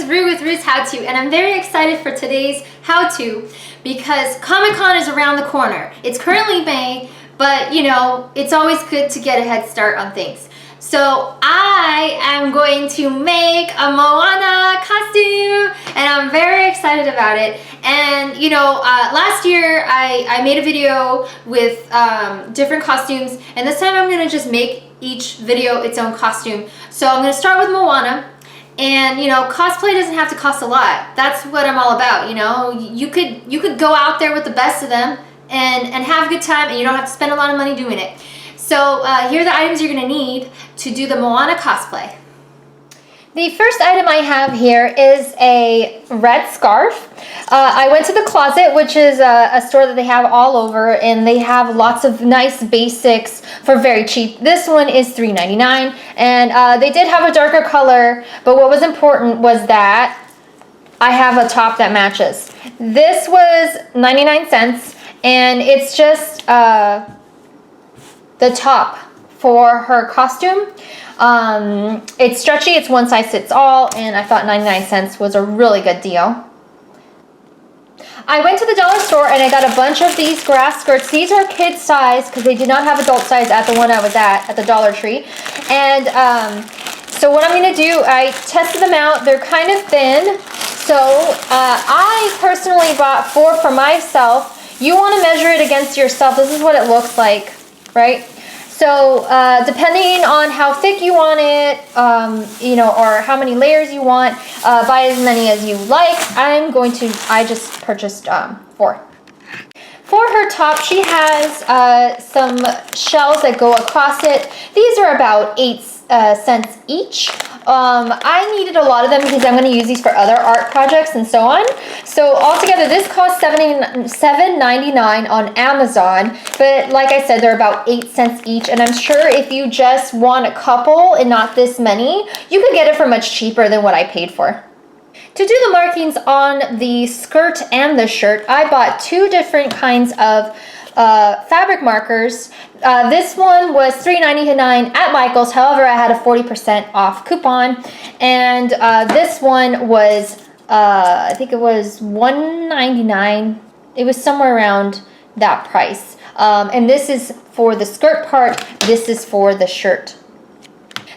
is Rue with Rue's How To, and I'm very excited for today's How To because Comic-Con is around the corner. It's currently May, but you know, it's always good to get a head start on things. So I am going to make a Moana costume, and I'm very excited about it. And you know, last year I made a video with different costumes, and this time I'm gonna just make each video its own costume. So I'm gonna start with Moana. And you know, cosplay doesn't have to cost a lot. That's what I'm all about, you know. You could go out there with the best of them and have a good time, and you don't have to spend a lot of money doing it. So here are the items you're gonna need to do the Moana cosplay. The first item I have here is a red scarf. I went to the Closet, which is a store that they have all over, and they have lots of nice basics for very cheap. This one is $3.99, and they did have a darker color, but what was important was that I have a top that matches. This was 99 cents, and it's just the top for her costume. It's stretchy, it's one size fits all, and I thought 99 cents was a really good deal. I went to the dollar store and I got a bunch of these grass skirts. These are kid size because they did not have adult size at the one I was at the Dollar Tree. And so what I'm going to do, I tested them out. They're kind of thin. So I personally bought 4 for myself. You want to measure it against yourself. This is what it looks like, right? So depending on how thick you want it, you know, or how many layers you want, buy as many as you like. I just purchased 4. For her top, she has some shells that go across it. These are about 8 cents each. I needed a lot of them because I'm going to use these for other art projects and so on. So altogether, this cost $7.99 on Amazon. But like I said, they're about 8 cents each. And I'm sure if you just want a couple and not this many, you could get it for much cheaper than what I paid for. To do the markings on the skirt and the shirt, I bought 2 different kinds of fabric markers. This one was $3.99 at Michael's. However, I had a 40% off coupon, and this one was I think it was $1.99. It was somewhere around that price. And this is for the skirt part. This is for the shirt.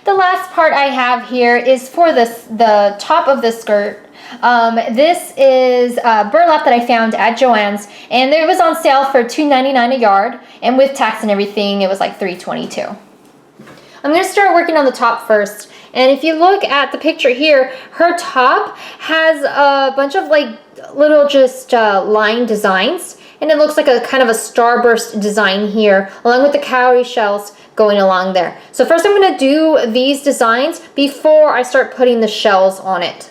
The last part I have here is for the top of the skirt. This is burlap that I found at Joann's, and it was on sale for $2.99 a yard, and with tax and everything, it was like $3.22. I'm going to start working on the top first, and if you look at the picture here, her top has a bunch of like little just line designs, and it looks like a kind of a starburst design here, along with the cowrie shells going along there. So first I'm going to do these designs before I start putting the shells on it.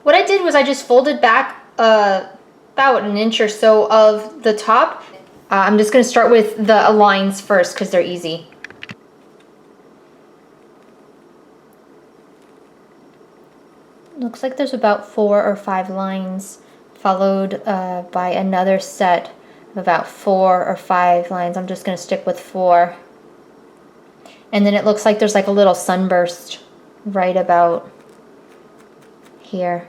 What I did was I just folded back about an inch or so of the top. I'm just going to start with the lines first because they're easy. Looks like there's about 4 or 5 lines, followed by another set of about 4 or 5 lines. I'm just going to stick with 4. And then it looks like there's like a little sunburst right about here.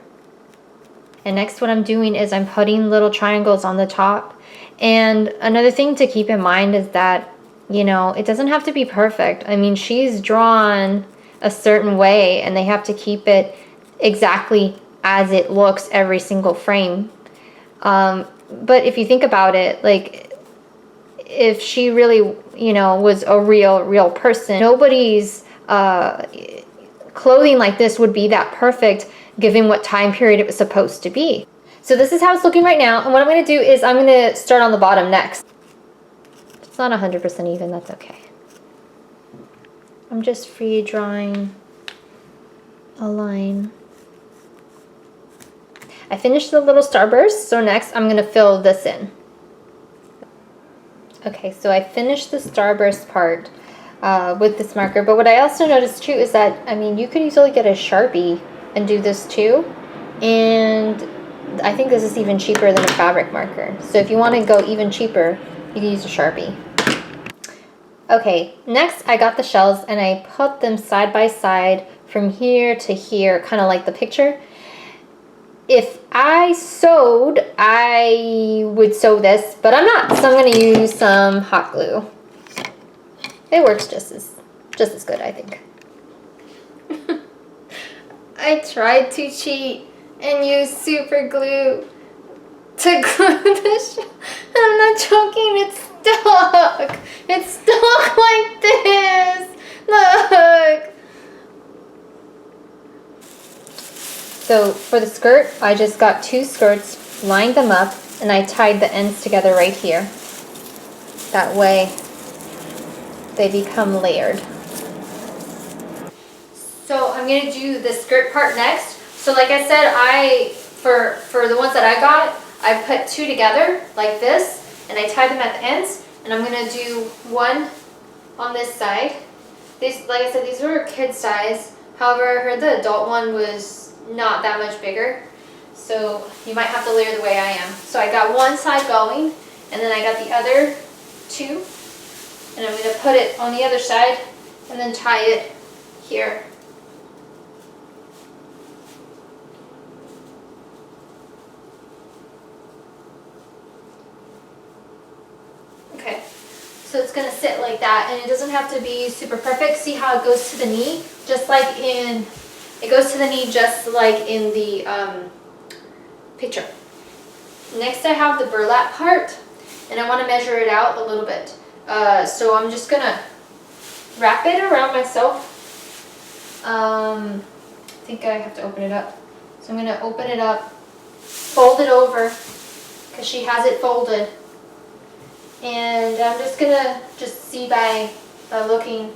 And next what I'm doing is I'm putting little triangles on the top. And another thing to keep in mind is that, you know, it doesn't have to be perfect. I mean, she's drawn a certain way and they have to keep it exactly as it looks every single frame. But if you think about it, like if she really, you know, was a real person, nobody's clothing like this would be that perfect given what time period it was supposed to be. So this is how it's looking right now, and what I'm going to do is I'm going to start on the bottom next. It's not 100% even, that's okay. I'm just free drawing a line. I finished the little starburst, so next I'm going to fill this in. Okay, so I finished the starburst part with this marker, but what I also noticed too is that, I mean, you could easily get a Sharpie and do this too, and I think this is even cheaper than a fabric marker. So if you want to go even cheaper, you can use a Sharpie. Okay, next I got the shells and I put them side by side from here to here, kind of like the picture. If I sewed, I would sew this, but I'm not, so I'm going to use some hot glue. It works just as good, I think. I tried to cheat and use super glue to glue this. I'm not joking, it's stuck. It's stuck like this. Look. So for the skirt, I just got 2 skirts, lined them up, and I tied the ends together right here. That way they become layered. So I'm going to do the skirt part next. So like I said, for the ones that I got, I put 2 together like this, and I tied them at the ends, and I'm going to do one on this side. These, like I said, these were kid size. However, I heard the adult one was not that much bigger, so you might have to layer the way I am. So I got one side going, and then I got the other 2, and I'm going to put it on the other side and then tie it here. Okay, so it's going to sit like that, and it doesn't have to be super perfect. See how it goes to the knee? Just like in, it goes to the knee just like in the picture. Next I have the burlap part, and I want to measure it out a little bit. So I'm just going to wrap it around myself. I think I have to open it up. So I'm going to open it up, fold it over, because she has it folded. And I'm just going to see by looking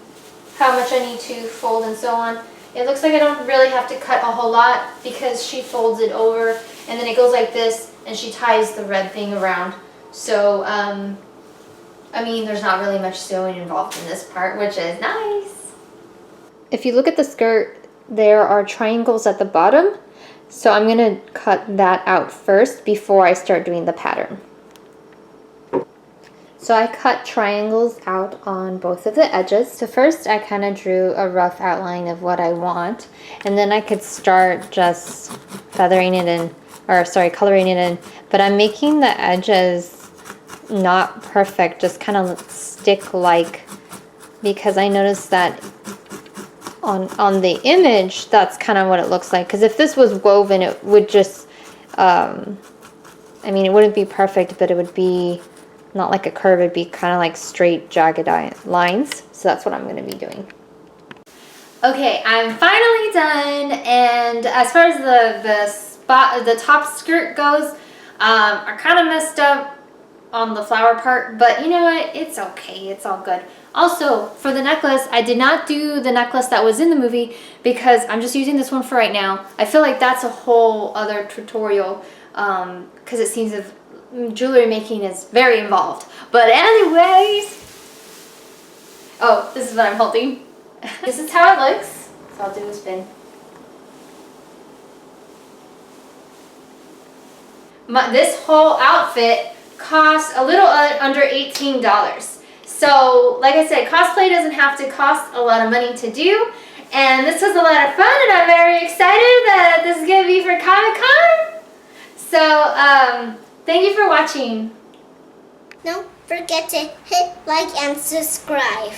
how much I need to fold and so on. It looks like I don't really have to cut a whole lot because she folds it over and then it goes like this and she ties the red thing around. So, I mean, there's not really much sewing involved in this part, which is nice. If you look at the skirt, there are triangles at the bottom. So I'm going to cut that out first before I start doing the pattern. So I cut triangles out on both of the edges. So first I kind of drew a rough outline of what I want, and then I could start just feathering it in, or sorry, coloring it in. But I'm making the edges not perfect, just kind of stick-like, because I noticed that on the image, that's kind of what it looks like. Because if this was woven, it would just, I mean, it wouldn't be perfect, but it would be not like a curve, it'd be kind of like straight, jagged lines. So that's what I'm going to be doing. Okay, I'm finally done, and as far as the top skirt goes, I kind of messed up on the flower part, but you know what? It's okay. It's all good. Also, for the necklace, I did not do the necklace that was in the movie because I'm just using this one for right now. I feel like that's a whole other tutorial because it seems that jewelry making is very involved. But anyways, oh, this is what I'm holding. This is how it looks. So I'll do a spin. This whole outfit cost a little under $18. So, like I said, cosplay doesn't have to cost a lot of money to do. And this was a lot of fun, and I'm very excited that this is going to be for Comic-Con. So, thank you for watching. Don't forget to hit like and subscribe.